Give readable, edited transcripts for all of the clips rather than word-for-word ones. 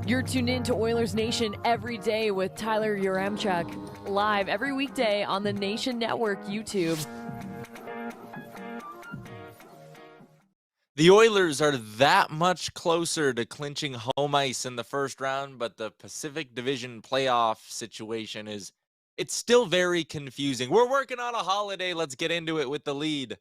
You're tuned in to Oilers Nation every day with Tyler Yaremchuk, live every weekday on the Nation Network YouTube. The Oilers are that much closer to clinching home ice in the first round, but the Pacific Division playoff situation it's still very confusing. We're working on a holiday. Let's get into it with the lead.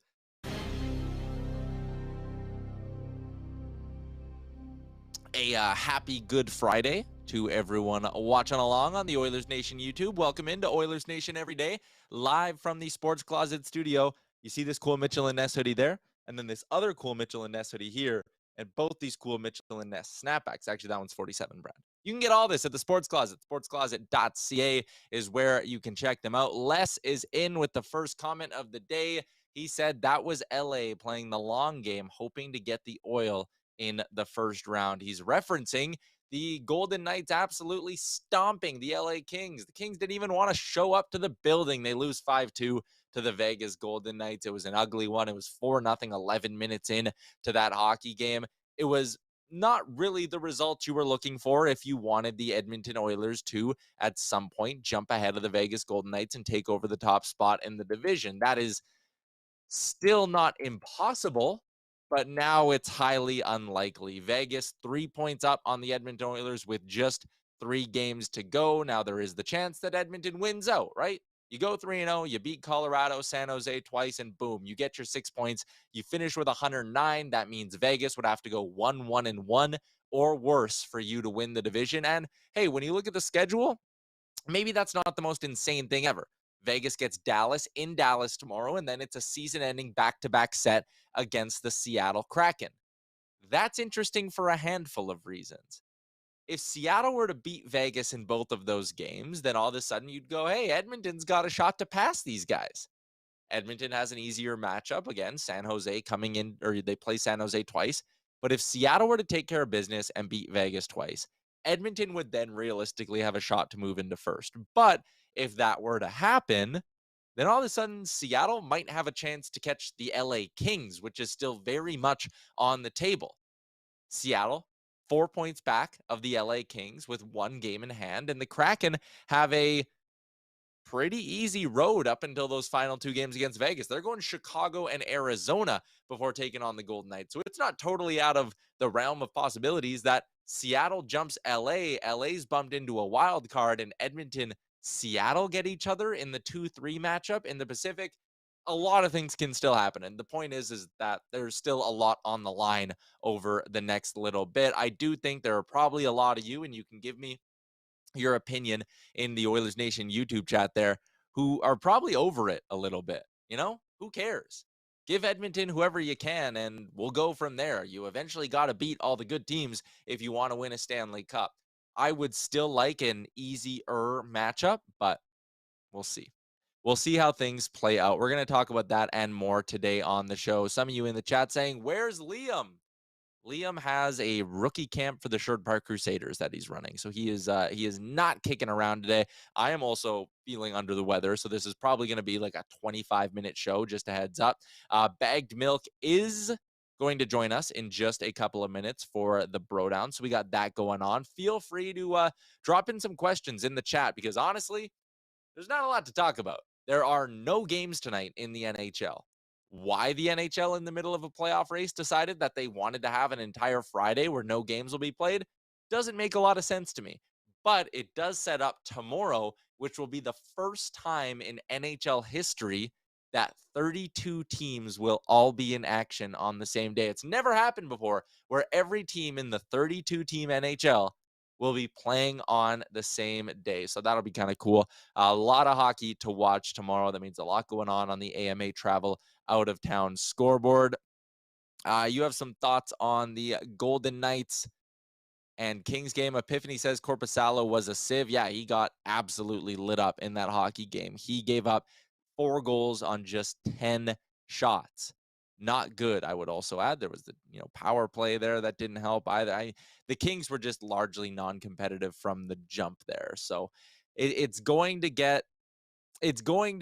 A happy Good Friday to everyone watching along on the Oilers Nation YouTube. Welcome into Oilers Nation Everyday, live from the Sports Closet studio. You see this cool Mitchell and Ness hoodie there, and then this other cool Mitchell and Ness hoodie here, and both these cool Mitchell and Ness snapbacks. Actually, that one's 47 brand. You can get all this at the Sports Closet. Sportscloset.ca is where you can check them out. Les is in with the first comment of the day. He said that was LA playing the long game, hoping to get the Oil in the first round. He's referencing the Golden Knights absolutely stomping the LA Kings. The Kings didn't even want to show up to the building. They lose 5-2 to the Vegas Golden Knights. It was an ugly one. It was 4-0, 11 minutes in to that hockey game. It was not really the result you were looking for if you wanted the Edmonton Oilers to, at some point, jump ahead of the Vegas Golden Knights and take over the top spot in the division. That is still not impossible, but now it's highly unlikely. Vegas 3 points up on the Edmonton Oilers with just 3 games to go. Now there is the chance that Edmonton wins out, right? You go 3-0, you beat Colorado, San Jose twice, and boom, you get your 6 points. You finish with 109. That means Vegas would have to go 1-1-1 or worse for you to win the division. And hey, when you look at the schedule, maybe that's not the most insane thing ever. Vegas gets Dallas in Dallas tomorrow, and then it's a season-ending back-to-back set against the Seattle Kraken. That's interesting for a handful of reasons. If Seattle were to beat Vegas in both of those games, then all of a sudden you'd go, hey, Edmonton's got a shot to pass these guys. Edmonton has an easier matchup. Again, San Jose coming in, or they play San Jose twice. But if Seattle were to take care of business and beat Vegas twice, Edmonton would then realistically have a shot to move into first. But if that were to happen, then all of a sudden Seattle might have a chance to catch the LA Kings, which is still very much on the table. Seattle, 4 points back of the LA Kings with 1 game in hand, and the Kraken have a pretty easy road up until those final 2 games against Vegas. They're going to Chicago and Arizona before taking on the Golden Knights. So it's not totally out of the realm of possibilities that Seattle jumps LA, LA's bumped into a wild card, and Edmonton, Seattle get each other in the 2-3 matchup in the Pacific. A lot of things can still happen. And the point is that there's still a lot on the line over the next little bit. I do think there are probably a lot of you, and you can give me your opinion in the Oilers Nation YouTube chat there, who are probably over it a little bit. You know, who cares? Give Edmonton whoever you can, and we'll go from there. You eventually got to beat all the good teams if you want to win a Stanley Cup. I would still like an easier matchup, but we'll see. We'll see how things play out. We're going to talk about that and more today on the show. Some of you in the chat saying, where's Liam? Liam has a rookie camp for the Sherwood Park Crusaders that he's running. So he is not kicking around today. I am also feeling under the weather, so this is probably going to be like a 25-minute show, just a heads up. Baggedmilk is going to join us in just a couple of minutes for the Bro Down. So we got that going on. Feel free to drop in some questions in the chat because honestly, there's not a lot to talk about. There are no games tonight in the NHL. Why the NHL in the middle of a playoff race decided that they wanted to have an entire Friday where no games will be played doesn't make a lot of sense to me. But it does set up tomorrow, which will be the first time in NHL history that 32 teams will all be in action on the same day. It's never happened before where every team in the 32-team NHL will be playing on the same day. So that'll be kind of cool. A lot of hockey to watch tomorrow. That means a lot going on the AMA Travel out of town scoreboard. You have some thoughts on the Golden Knights and Kings game. Epiphany says Korpisalo was a sieve. Yeah, he got absolutely lit up in that hockey game. He gave up 4 goals on just 10 shots. Not good, I would also add. There was the power play there that didn't help either. The Kings were just largely non-competitive from the jump there. So it's going to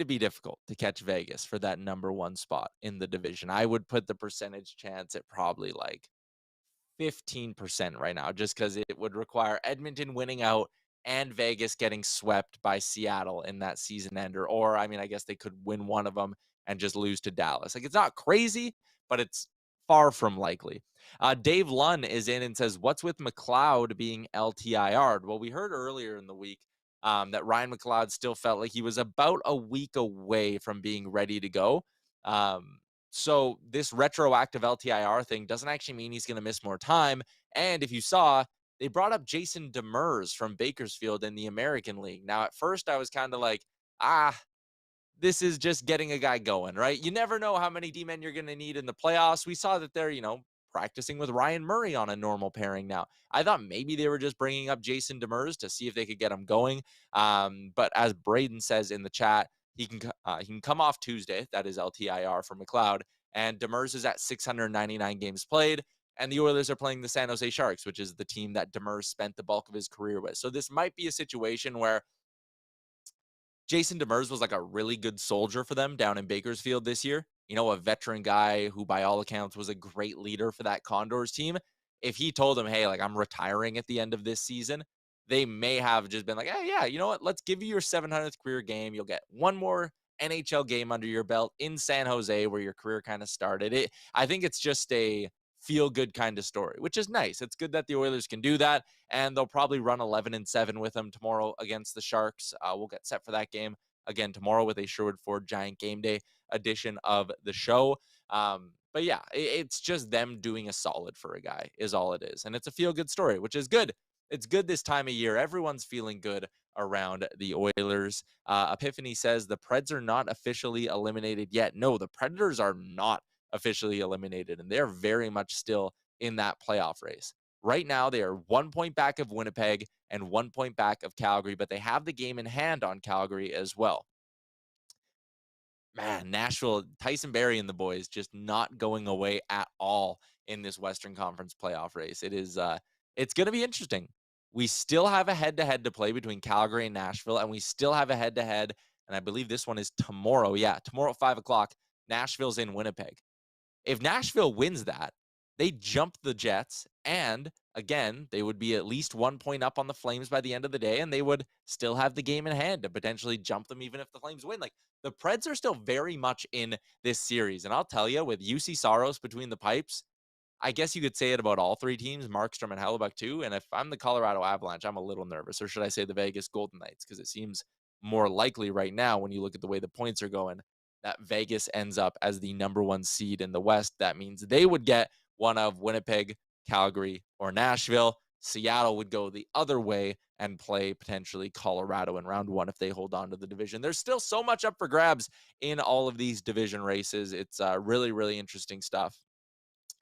be difficult to catch Vegas for that number 1 spot in the division. I would put the percentage chance at probably like 15% right now, just because it would require Edmonton winning out and Vegas getting swept by Seattle in that season ender. Or, I mean, I guess they could win one of them and just lose to Dallas. Like, it's not crazy, but it's far from likely. Dave Lunn is in and says, what's with McLeod being LTIR'd? Well, we heard earlier in the week that Ryan McLeod still felt like he was about a week away from being ready to go. So this retroactive LTIR thing doesn't actually mean he's going to miss more time. And if you saw, they brought up Jason Demers from Bakersfield in the American League. Now, at first, I was kind of like, this is just getting a guy going, right? You never know how many D-men you're going to need in the playoffs. We saw that they're, practicing with Ryan Murray on a normal pairing now. I thought maybe they were just bringing up Jason Demers to see if they could get him going. But as Braden says in the chat, he can come off Tuesday. That is LTIR for McLeod. And Demers is at 699 games played. And the Oilers are playing the San Jose Sharks, which is the team that Demers spent the bulk of his career with. So this might be a situation where Jason Demers was like a really good soldier for them down in Bakersfield this year. A veteran guy who, by all accounts, was a great leader for that Condors team. If he told them, hey, like, I'm retiring at the end of this season, they may have just been like, hey, yeah, you know what? Let's give you your 700th career game. You'll get one more NHL game under your belt in San Jose where your career kind of started. I think it's just a feel-good kind of story, which is nice. It's good that the Oilers can do that, and they'll probably run 11-7 with them tomorrow against the Sharks. We'll get set for that game again tomorrow with a Sherwood Ford Giant Game Day edition of the show. But yeah, it's just them doing a solid for a guy is all it is. And it's a feel-good story, which is good. It's good this time of year. Everyone's feeling good around the Oilers. Epiphany says the Preds are not officially eliminated yet. No, the Predators are not officially eliminated, and they're very much still in that playoff race. Right now, they are 1 point back of Winnipeg and 1 point back of Calgary, but they have the game in hand on Calgary as well. Man, Nashville, Tyson Barrie and the boys just not going away at all in this Western Conference playoff race. It's going to be interesting. We still have a head-to-head to play between Calgary and Nashville, and we still have a head-to-head, and I believe this one is tomorrow. Yeah, tomorrow at 5 o'clock, Nashville's in Winnipeg. If Nashville wins that, they jump the Jets, and again, they would be at least 1 point up on the Flames by the end of the day, and they would still have the game in hand to potentially jump them even if the Flames win. Like, the Preds are still very much in this series, and I'll tell you, with UC Saros between the pipes, I guess you could say it about all three teams, Markstrom and Hellebuck too, and if I'm the Colorado Avalanche, I'm a little nervous, or should I say the Vegas Golden Knights, because it seems more likely right now when you look at the way the points are going that Vegas ends up as the number one seed in the West. That means they would get one of Winnipeg, Calgary, or Nashville. Seattle would go the other way and play potentially Colorado in round one if they hold on to the division. There's still so much up for grabs in all of these division races. It's really, really interesting stuff.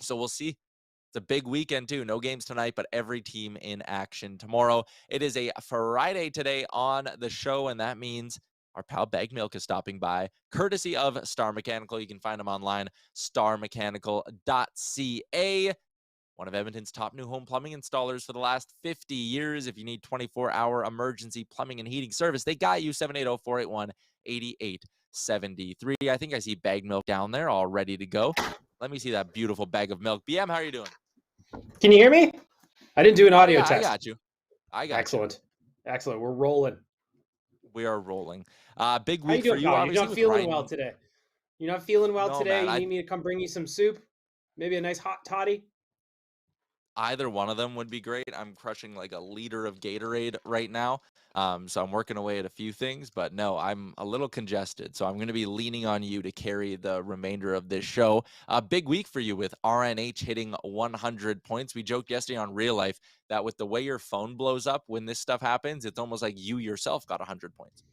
So we'll see. It's a big weekend too. No games tonight, but every team in action tomorrow. It is a Friday today on the show, and that means our pal Baggedmilk is stopping by, courtesy of Star Mechanical. You can find them online, starmechanical.ca. One of Edmonton's top new home plumbing installers for the last 50 years. If you need 24-hour emergency plumbing and heating service, they got you. 780-481-8873. I think I see Baggedmilk down there all ready to go. Let me see that beautiful bag of milk. BM, how are you doing? Can you hear me? I didn't do an audio test. I got you. Excellent. We're rolling. We are rolling. Big week how you doing, for you. Pal? You're not feeling Ryan. Well today. You're not feeling well today. Man, you need me to come bring you some soup? Maybe a nice hot toddy? Either one of them would be great. I'm crushing like a liter of Gatorade right now. So I'm working away at a few things, but no, I'm a little congested. So I'm going to be leaning on you to carry the remainder of this show. A big week for you with RNH hitting 100 points. We joked yesterday on Real Life that with the way your phone blows up when this stuff happens, it's almost like you yourself got 100 points.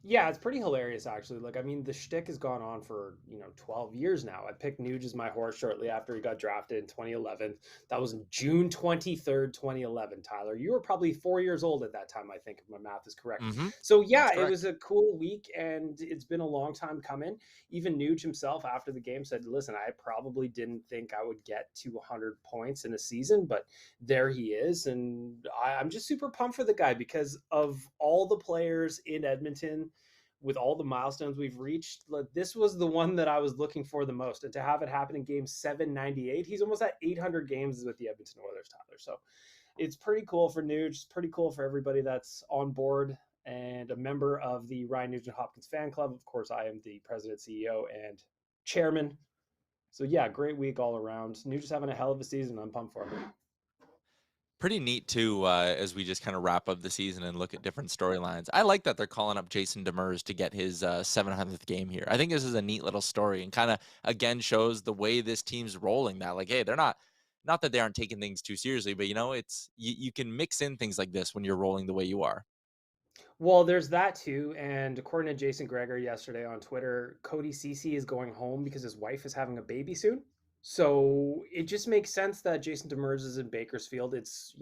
Yeah, it's pretty hilarious, actually. Like, I mean, the shtick has gone on for, 12 years now. I picked Nuge as my horse shortly after he got drafted in 2011. That was June 23rd, 2011, Tyler. You were probably 4 years old at that time, I think, if my math is correct. Mm-hmm. So, yeah, it was a cool week, and it's been a long time coming. Even Nuge himself, after the game, said, listen, I probably didn't think I would get to 100 points in a season, but there he is. And I'm just super pumped for the guy because of all the players in Edmonton with all the milestones we've reached, this was the one that I was looking for the most. And to have it happen in game 798, he's almost at 800 games with the Edmonton Oilers, Tyler. So it's pretty cool for Nuge. It's pretty cool for everybody that's on board and a member of the Ryan Nugent-Hopkins fan club. Of course, I am the president, CEO, and chairman. So yeah, great week all around. Nuge is having a hell of a season. I'm pumped for him. Pretty neat too, as we just kind of wrap up the season and look at different storylines. I like that they're calling up Jason Demers to get his 700th game here. I think this is a neat little story and kind of again shows the way this team's rolling. That like, hey, they're not that they aren't taking things too seriously, but it's you can mix in things like this when you're rolling the way you are. Well, there's that too. And according to Jason Greger yesterday on Twitter, Cody Ceci is going home because his wife is having a baby soon. So it just makes sense that Jason Demers is in Bakersfield. It's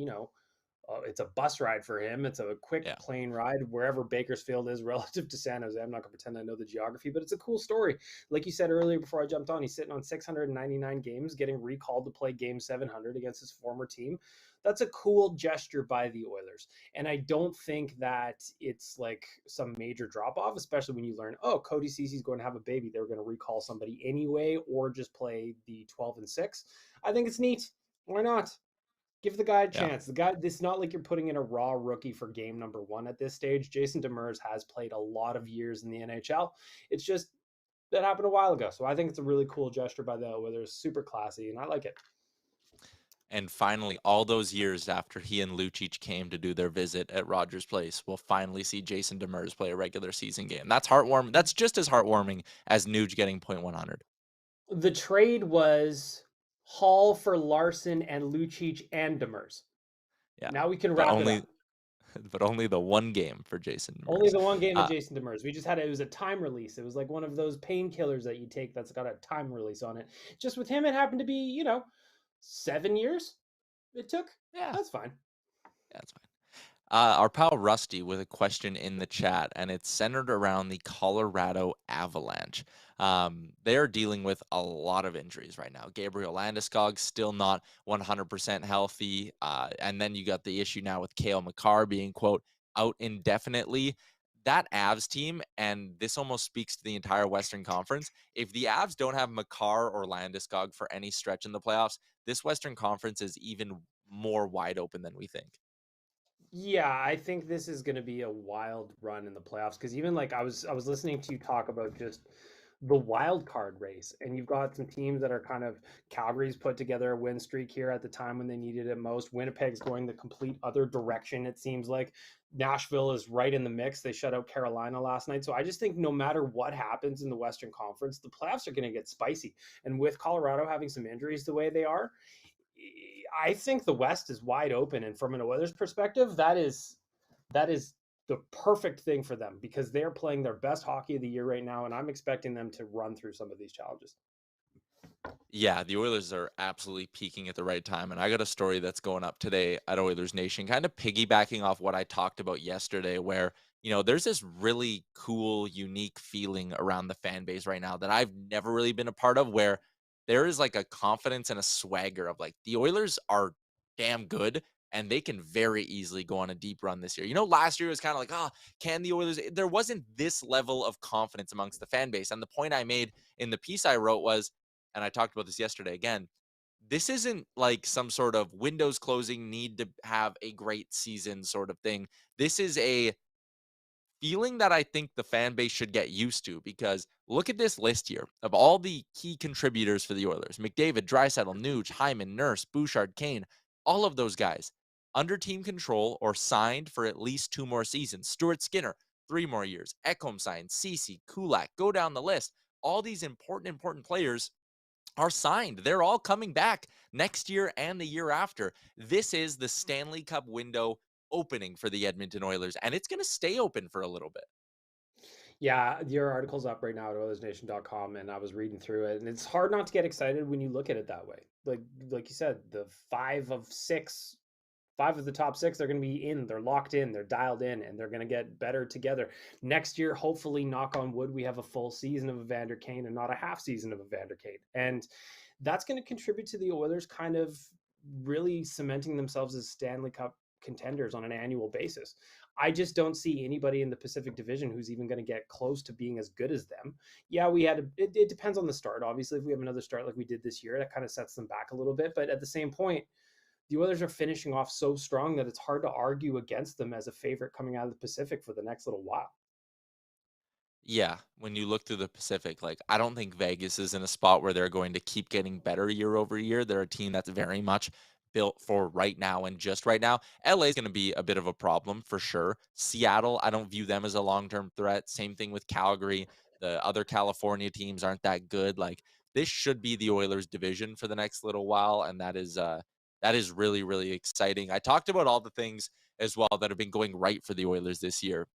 a bus ride for him. It's a quick Yeah. plane ride wherever Bakersfield is relative to San Jose. I'm not going to pretend I know the geography, but it's a cool story. Like you said earlier before I jumped on, he's sitting on 699 games, getting recalled to play game 700 against his former team. That's a cool gesture by the Oilers. And I don't think that it's like some major drop off, especially when you learn, oh, Cody Ceci's going to have a baby. They were going to recall somebody anyway, or just play the 12-6. I think it's neat. Why not? Give the guy a chance. The guy, it's not like you're putting in a raw rookie for game number 1 at this stage. Jason Demers has played a lot of years in the NHL. It's just that happened a while ago. So I think it's a really cool gesture by the Oilers. Super classy, and I like it. And finally, all those years after he and Lucic came to do their visit at Rogers Place, we'll finally see Jason Demers play a regular season game. That's heartwarming. That's just as heartwarming as Nuge getting .100. The trade was Hall for Larson and Lucic and Demers. Yeah. Now we can wrap it up. But only the one game for Jason Demers. Only the one game of Jason Demers. We just it was a time release. It was like one of those painkillers that you take that's got a time release on it. Just with him, it happened to be, 7 years it took. Yeah. That's fine. Yeah, that's fine. Our pal Rusty with a question in the chat, and it's centered around the Colorado Avalanche. They are dealing with a lot of injuries right now. Gabriel Landeskog still not 100% healthy. And then you got the issue now with Cale Makar being, quote, out indefinitely. That Avs team, and this almost speaks to the entire Western Conference, if the Avs don't have Makar or Landeskog for any stretch in the playoffs, this Western Conference is even more wide open than we think. Yeah, I think this is going to be a wild run in the playoffs because even like I was listening to you talk about just the wild card race, and you've got some teams that are kind of Calgary's put together a win streak here at the time when they needed it most. Winnipeg's going the complete other direction. It seems like Nashville is right in the mix. They shut out Carolina last night. So I just think no matter what happens in the Western Conference, the playoffs are going to get spicy. And with Colorado having some injuries the way they are, I think the West is wide open, and from an Oilers perspective, that is the perfect thing for them because they're playing their best hockey of the year right now, and I'm expecting them to run through some of these challenges. Yeah, the Oilers are absolutely peaking at the right time, and I got a story that's going up today at Oilers Nation, kind of piggybacking off what I talked about yesterday, where there's this really cool, unique feeling around the fan base right now that I've never really been a part of, where there is like a confidence and a swagger of like the Oilers are damn good and they can very easily go on a deep run this year. Last year was kind of like, can the Oilers? There wasn't this level of confidence amongst the fan base. And the point I made in the piece I wrote was, and I talked about this yesterday again, this isn't like some sort of windows closing, need to have a great season sort of thing. This is a feeling that I think the fan base should get used to, because look at this list here of all the key contributors for the Oilers. McDavid, Draisaitl, Nuge, Hyman, Nurse, Bouchard, Kane, all of those guys under team control or signed for at least 2 more seasons. Stuart Skinner, 3 more years. Ekholm signed, Ceci, Kulak, go down the list. All these important players are signed. They're all coming back next year and the year after. This is the Stanley Cup window opening for the Edmonton Oilers, and it's going to stay open for a little bit. Yeah, your article's up right now at Oilersnation.com, and I was reading through it, and it's hard not to get excited when you look at it that way. Like you said, the 5 of the top 6, they're going to be in, they're locked in, they're dialed in, and they're going to get better together. Next year, hopefully, knock on wood, we have a full season of Evander Kane and not a half season of Evander Kane. And that's going to contribute to the Oilers kind of really cementing themselves as Stanley Cup contenders on an annual basis. I just don't see anybody in the Pacific Division who's even going to get close to being as good as them. Yeah, it depends on the start. Obviously, if we have another start like we did this year, that kind of sets them back a little bit. But at the same point, the Oilers are finishing off so strong that it's hard to argue against them as a favorite coming out of the Pacific for the next little while. Yeah, when you look through the Pacific, like I don't think Vegas is in a spot where they're going to keep getting better year over year. They're a team that's very much built for right now and just right now. LA is going to be a bit of a problem for sure. Seattle, I don't view them as a long-term threat. Same thing with Calgary. The other California teams aren't that good. Like this should be the Oilers division for the next little while, and that is really really exciting. I talked about all the things as well that have been going right for the Oilers this year.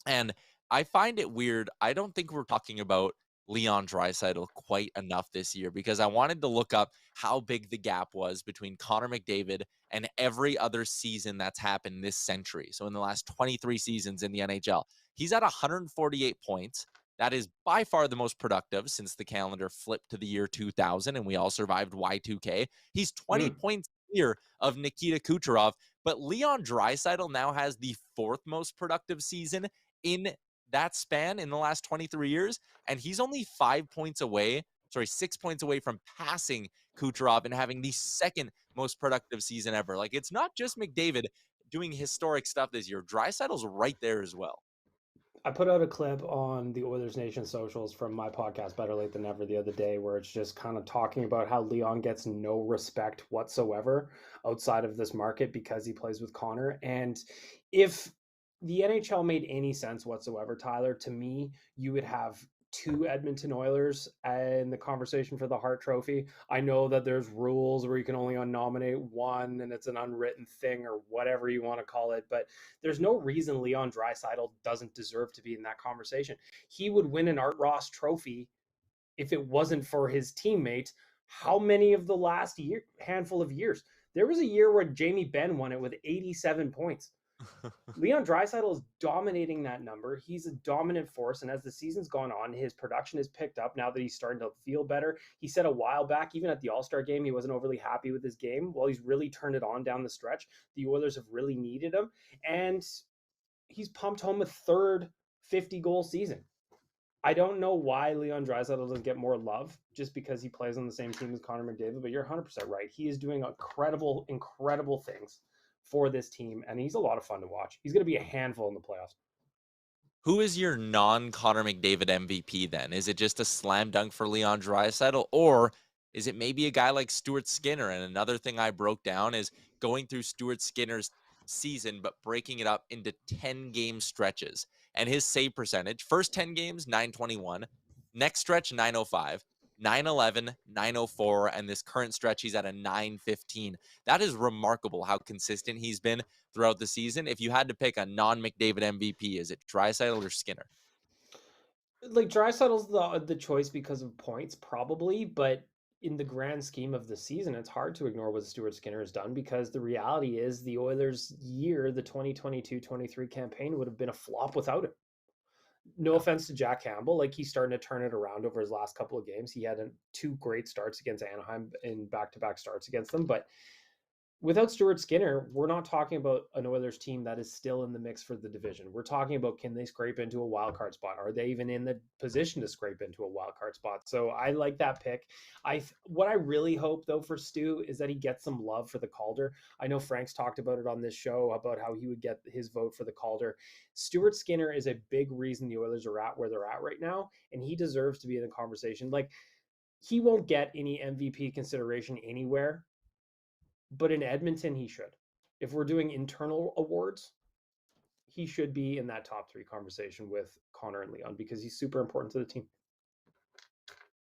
And I find it weird. I don't think we're talking about Leon Draisaitl quite enough this year because I wanted to look up how big the gap was between Connor McDavid and every other season that's happened this century. So in the last 23 seasons in the NHL, he's at 148 points. That is by far the most productive since the calendar flipped to the year 2000 and we all survived Y2K. He's 20 points clear of Nikita Kucherov, but Leon Draisaitl now has the fourth most productive season in that span in the last 23 years, and he's only 6 points away from passing Kucherov and having the second most productive season ever. Like, it's not just McDavid doing historic stuff this year. Draisaitl's right there as well. I put out a clip on the Oilers Nation socials from my podcast, Better Late Than Never, the other day, where it's just kind of talking about how Leon gets no respect whatsoever outside of this market because he plays with Connor. And if the NHL made any sense whatsoever, Tyler, to me, you would have two Edmonton Oilers in the conversation for the Hart Trophy. I know that there's rules where you can only nominate one and it's an unwritten thing or whatever you want to call it, but there's no reason Leon Draisaitl doesn't deserve to be in that conversation. He would win an Art Ross Trophy if it wasn't for his teammates. How many of the last handful of years? There was a year where Jamie Benn won it with 87 points. Leon Draisaitl is dominating that number. He's a dominant force, and as the season's gone on, his production has picked up now that he's starting to feel better. He said a while back, even at the All-Star game, he wasn't overly happy with his game. Well, he's really turned it on down the stretch. The Oilers have really needed him, and he's pumped home a third 50-goal season. I don't know why Leon Draisaitl doesn't get more love just because he plays on the same team as Connor McDavid, but you're 100% right. He is doing incredible things for this team, and he's a lot of fun to watch. He's going to be a handful in the playoffs. Who is your non-Connor McDavid MVP then? Is it just a slam dunk for Leon Draisaitl, or is it maybe a guy like Stuart Skinner? And another thing I broke down is going through Stuart Skinner's season, but breaking it up into 10-game stretches. And his save percentage, first 10 games, 921. Next stretch, 905. 911, 904, and this current stretch, he's at a 915. That is remarkable how consistent he's been throughout the season. If you had to pick a non-McDavid MVP, is it Draisaitl or Skinner? Like Draisaitl's the choice because of points, probably, but in the grand scheme of the season, it's hard to ignore what Stuart Skinner has done because the reality is the Oilers' year, the 2022-23 campaign, would have been a flop without him. No offense to Jack Campbell, like he's starting to turn it around over his last couple of games. He had two great starts against Anaheim in back-to-back starts against them, but without Stuart Skinner, we're not talking about an Oilers team that is still in the mix for the division. We're talking about, can they scrape into a wild card spot? Are they even in the position to scrape into a wild card spot? So I like that pick. What I really hope though for Stu is that he gets some love for the Calder. I know Frank's talked about it on this show about how he would get his vote for the Calder. Stuart Skinner is a big reason the Oilers are at where they're at right now, and he deserves to be in the conversation. Like, he won't get any MVP consideration anywhere, but in Edmonton, he should. If we're doing internal awards, he should be in that top three conversation with Connor and Leon because he's super important to the team.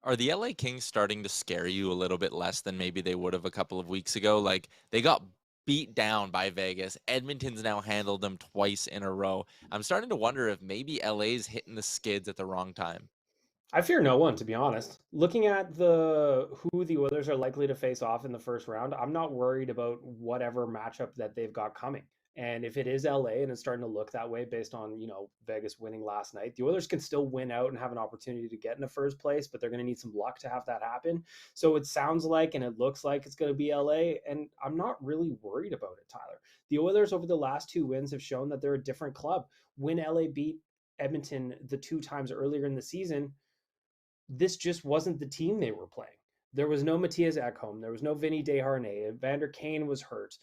Are the LA Kings starting to scare you a little bit less than maybe they would have a couple of weeks ago? Like, they got beat down by Vegas. Edmonton's now handled them twice in a row. I'm starting to wonder if maybe LA's hitting the skids at the wrong time. I fear no one, to be honest. Looking at who the Oilers are likely to face off in the first round, I'm not worried about whatever matchup that they've got coming. And if it is LA and it's starting to look that way based on, Vegas winning last night, the Oilers can still win out and have an opportunity to get in the first place, but they're going to need some luck to have that happen. So it sounds like and it looks like it's going to be LA, and I'm not really worried about it, Tyler. The Oilers over the last 2 wins have shown that they're a different club. When LA beat Edmonton the 2 times earlier in the season, this just wasn't the team they were playing. There was no Matthias Ekholm. There was no Vinny Desharnais. Vander Kane was hurt.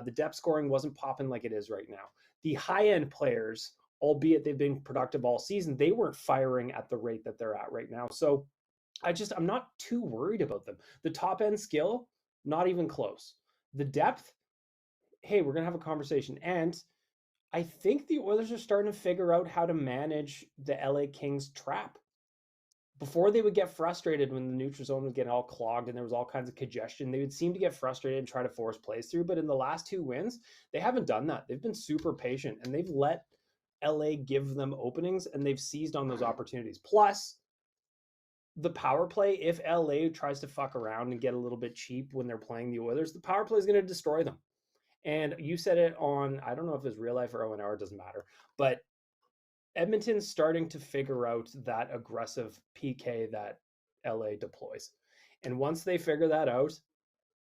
The depth scoring wasn't popping like it is right now. The high-end players, albeit they've been productive all season, they weren't firing at the rate that they're at right now. So I'm not too worried about them. The top-end skill, not even close. The depth, hey, we're going to have a conversation. And I think the Oilers are starting to figure out how to manage the LA Kings trap. Before, they would get frustrated when the neutral zone was getting all clogged and there was all kinds of congestion. They would seem to get frustrated and try to force plays through. But in the last 2 wins, they haven't done that. They've been super patient and they've let LA give them openings and they've seized on those opportunities. Plus, the power play, if LA tries to fuck around and get a little bit cheap when they're playing the Oilers, the power play is going to destroy them. And you said it on, I don't know if it's real life or ONR, it doesn't matter, but Edmonton's starting to figure out that aggressive PK that LA deploys. And once they figure that out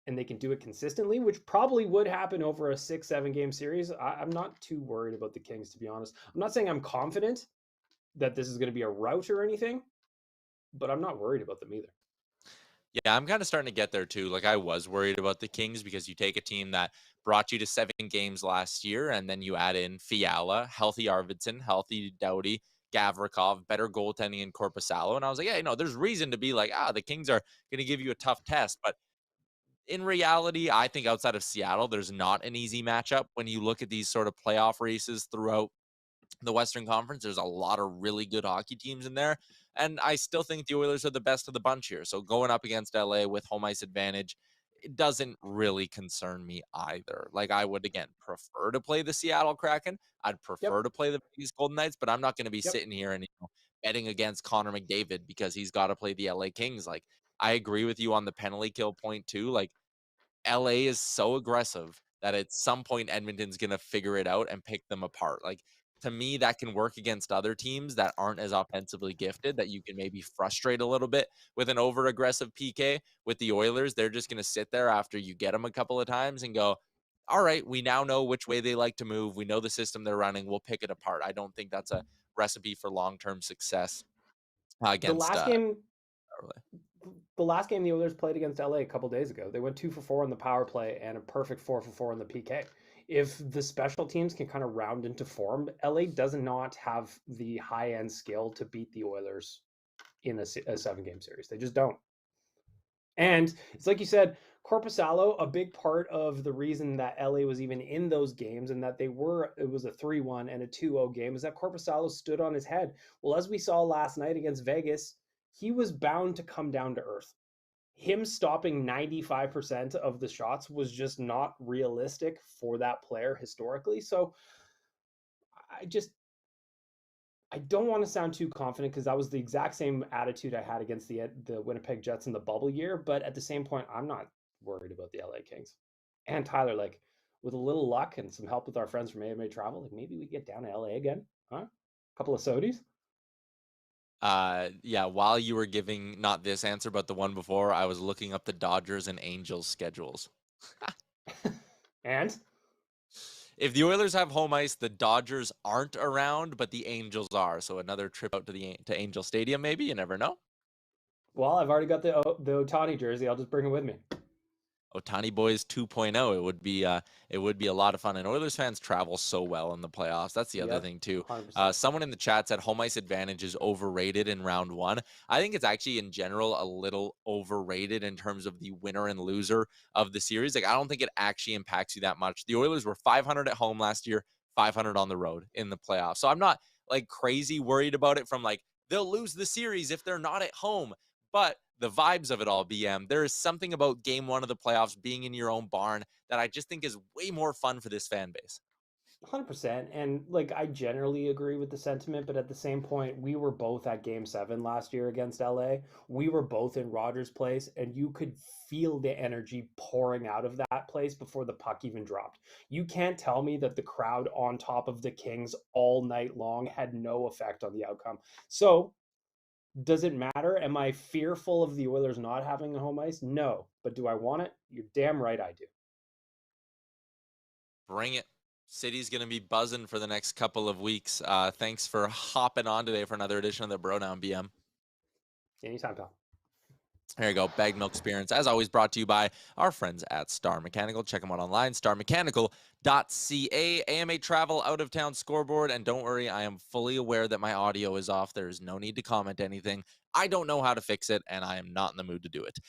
and they can do it consistently, which probably would happen over a 6-7 game series, I'm not too worried about the Kings, to be honest. I'm not saying I'm confident that this is going to be a rout or anything, but I'm not worried about them either. Yeah, I'm kind of starting to get there too. Like, I was worried about the Kings because you take a team that brought you to 7 games last year, and then you add in Fiala, healthy Arvidsson, healthy Doughty, Gavrikov, better goaltending in Korpisalo. And I was like, yeah, there's reason to be like, the Kings are going to give you a tough test. But in reality, I think outside of Seattle, there's not an easy matchup. When you look at these sort of playoff races throughout the Western Conference, there's a lot of really good hockey teams in there. And I still think the Oilers are the best of the bunch here. So going up against LA with home ice advantage, it doesn't really concern me either. Like, I would, again, prefer to play the Seattle Kraken. I'd prefer to play the Vegas Golden Knights, but I'm not going to be sitting here and betting against Connor McDavid because he's got to play the LA Kings. Like, I agree with you on the penalty kill point too. Like, LA is so aggressive that at some point Edmonton's going to figure it out and pick them apart. Like, to me, that can work against other teams that aren't as offensively gifted, that you can maybe frustrate a little bit with an over aggressive PK. With the Oilers, they're just going to sit there after you get them a couple of times and go, all right, we now know which way they like to move. We know the system they're running. We'll pick it apart. I don't think that's a recipe for long-term success The against last game, LA. the last game the Oilers played against LA a couple days ago, they went 2 for 4 on the power play and a perfect 4 for 4 on the PK. If the special teams can kind of round into form, LA does not have the high end skill to beat the Oilers in a 7 game series. They just don't. And it's like you said, Korpisalo, a big part of the reason that LA was even in those games and that it was a 3-1 and a 2-0 game, is that Korpisalo stood on his head. Well, as we saw last night against Vegas, he was bound to come down to earth. Him stopping 95% of the shots was just not realistic for that player historically. So I don't want to sound too confident because that was the exact same attitude I had against the Winnipeg Jets in the bubble year. But at the same point, I'm not worried about the LA Kings. And Tyler, like, with a little luck and some help with our friends from AMA Travel, like, maybe we get down to LA again, huh? A couple of sodies. Yeah, while you were giving not this answer, but the one before, I was looking up the Dodgers and Angels schedules. And if the Oilers have home ice, the Dodgers aren't around, but the Angels are. So another trip out to Angel Stadium, maybe. You never know. well, I've already got the Ohtani jersey. I'll just bring it with me. Ohtani Boys 2.0. It would be a lot of fun. And Oilers fans travel so well in the playoffs. That's the other thing too. 100%. Someone in the chat said home ice advantage is overrated in round one. I think it's actually in general a little overrated in terms of the winner and loser of the series. Like, I don't think it actually impacts you that much. The Oilers were 500 at home last year, 500 on the road in the playoffs. So I'm not like crazy worried about it from like they'll lose the series if they're not at home. But the vibes of it all, BM, there is something about game one of the playoffs being in your own barn that I just think is way more fun for this fan base. 100%. And like, I generally agree with the sentiment, but at the same point, we were both at game 7 last year against LA. We were both in Rogers Place, and you could feel the energy pouring out of that place before the puck even dropped. You can't tell me that the crowd on top of the Kings all night long had no effect on the outcome. So, does it matter? Am I fearful of the Oilers not having a home ice? No. But do I want it? You're damn right I do. Bring it. City's going to be buzzing for the next couple of weeks. Thanks for hopping on today for another edition of the Bro Down BM. Anytime, pal. There you go. Baggedmilk Experience, as always, brought to you by our friends at Star Mechanical. Check them out online, starmechanical.ca. AMA Travel Out of Town scoreboard. And don't worry, I am fully aware that my audio is off. There's no need to comment anything. I don't know how to fix it, and I am not in the mood to do it.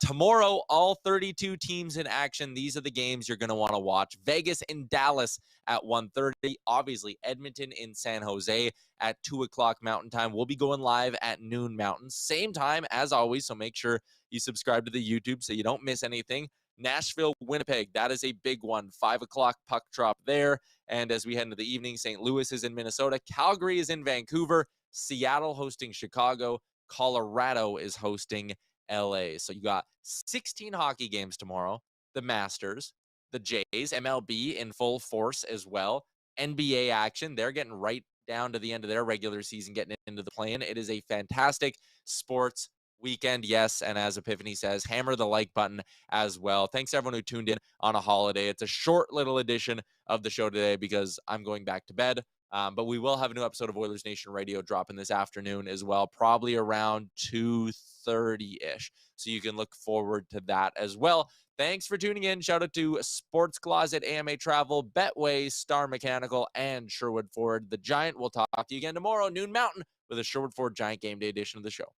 Tomorrow, all 32 teams in action. These are the games you're going to want to watch. Vegas in Dallas at 1:30. Obviously, Edmonton in San Jose at 2 o'clock Mountain Time. We'll be going live at noon Mountain. Same time as always, so make sure you subscribe to the YouTube so you don't miss anything. Nashville, Winnipeg, that is a big one. 5 o'clock puck drop there. And as we head into the evening, St. Louis is in Minnesota. Calgary is in Vancouver. Seattle hosting Chicago. Colorado is hosting LA. So you got 16 hockey games tomorrow. The Masters, the Jays, MLB in full force as well. NBA action. They're getting right down to the end of their regular season, getting into the play-in. It is a fantastic sports weekend, yes, and as Epiphany says, hammer the like button as well. Thanks to everyone who tuned in on a holiday. It's a short little edition of the show today because I'm going back to bed, but we will have a new episode of Oilers Nation Radio dropping this afternoon as well, probably around 2:30-ish, so you can look forward to that as well. Thanks for tuning in. Shout out to Sports Closet, AMA Travel, Betway, Star Mechanical, and Sherwood Ford. The Giant will talk to you again tomorrow, noon Mountain, with a Sherwood Ford Giant Game Day edition of the show.